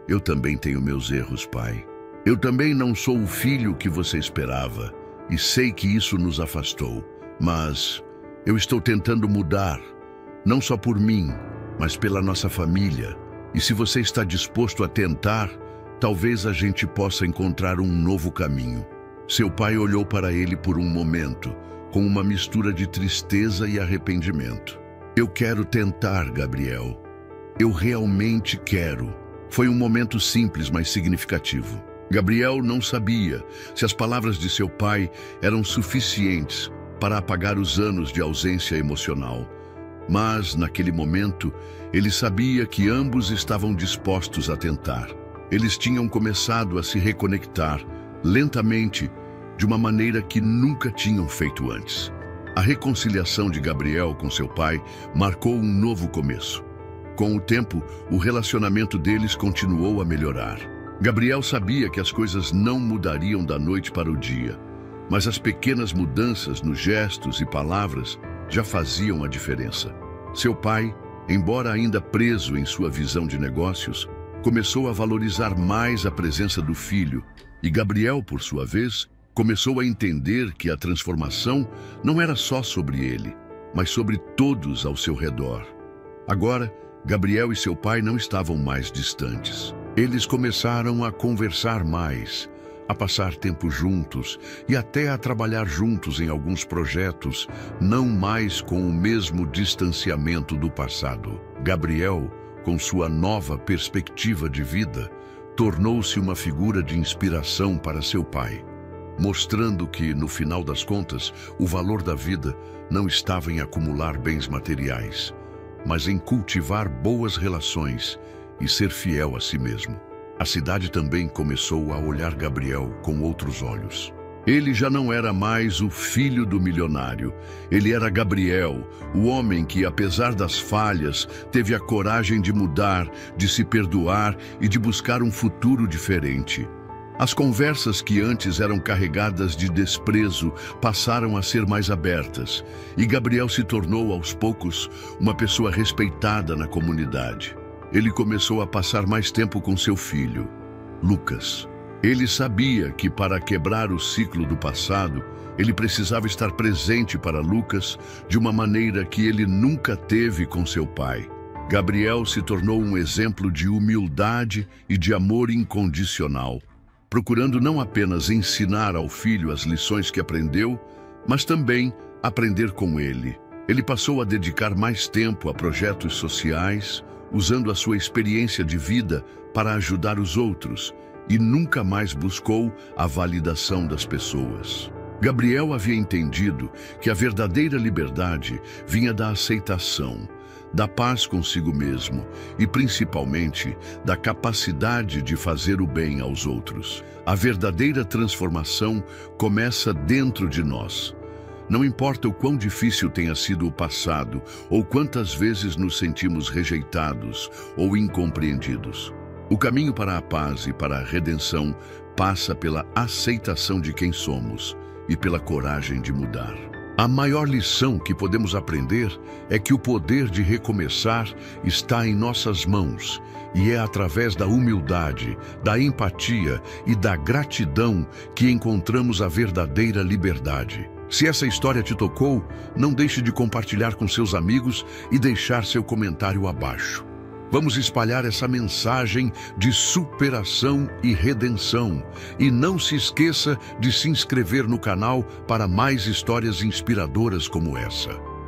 Eu também tenho meus erros, pai. Eu também não sou o filho que você esperava, e sei que isso nos afastou. Mas eu estou tentando mudar, não só por mim, mas pela nossa família. E se você está disposto a tentar, talvez a gente possa encontrar um novo caminho. Seu pai olhou para ele por um momento, com uma mistura de tristeza e arrependimento. Eu quero tentar, Gabriel. Eu realmente quero. Foi um momento simples, mas significativo. Gabriel não sabia se as palavras de seu pai eram suficientes para apagar os anos de ausência emocional. Mas, naquele momento, ele sabia que ambos estavam dispostos a tentar. Eles tinham começado a se reconectar, lentamente, de uma maneira que nunca tinham feito antes. A reconciliação de Gabriel com seu pai marcou um novo começo. Com o tempo, o relacionamento deles continuou a melhorar. Gabriel sabia que as coisas não mudariam da noite para o dia, mas as pequenas mudanças nos gestos e palavras já faziam a diferença. Seu pai, embora ainda preso em sua visão de negócios, começou a valorizar mais a presença do filho, e Gabriel, por sua vez, começou a entender que a transformação não era só sobre ele, mas sobre todos ao seu redor. Agora, Gabriel e seu pai não estavam mais distantes. Eles começaram a conversar mais, a passar tempo juntos e até a trabalhar juntos em alguns projetos, não mais com o mesmo distanciamento do passado. Gabriel, com sua nova perspectiva de vida, tornou-se uma figura de inspiração para seu pai, mostrando que, no final das contas, o valor da vida não estava em acumular bens materiais, mas em cultivar boas relações e ser fiel a si mesmo. A cidade também começou a olhar Gabriel com outros olhos. Ele já não era mais o filho do milionário. Ele era Gabriel, o homem que, apesar das falhas, teve a coragem de mudar, de se perdoar e de buscar um futuro diferente. As conversas que antes eram carregadas de desprezo passaram a ser mais abertas, e Gabriel se tornou, aos poucos, uma pessoa respeitada na comunidade. Ele começou a passar mais tempo com seu filho, Lucas. Ele sabia que, para quebrar o ciclo do passado, ele precisava estar presente para Lucas de uma maneira que ele nunca teve com seu pai. Gabriel se tornou um exemplo de humildade e de amor incondicional, procurando não apenas ensinar ao filho as lições que aprendeu, mas também aprender com ele. Ele passou a dedicar mais tempo a projetos sociais, usando a sua experiência de vida para ajudar os outros, e nunca mais buscou a validação das pessoas. Gabriel havia entendido que a verdadeira liberdade vinha da aceitação, da paz consigo mesmo e, principalmente, da capacidade de fazer o bem aos outros. A verdadeira transformação começa dentro de nós. Não importa o quão difícil tenha sido o passado ou quantas vezes nos sentimos rejeitados ou incompreendidos. O caminho para a paz e para a redenção passa pela aceitação de quem somos e pela coragem de mudar. A maior lição que podemos aprender é que o poder de recomeçar está em nossas mãos, e é através da humildade, da empatia e da gratidão que encontramos a verdadeira liberdade. Se essa história te tocou, não deixe de compartilhar com seus amigos e deixar seu comentário abaixo. Vamos espalhar essa mensagem de superação e redenção. E não se esqueça de se inscrever no canal para mais histórias inspiradoras como essa.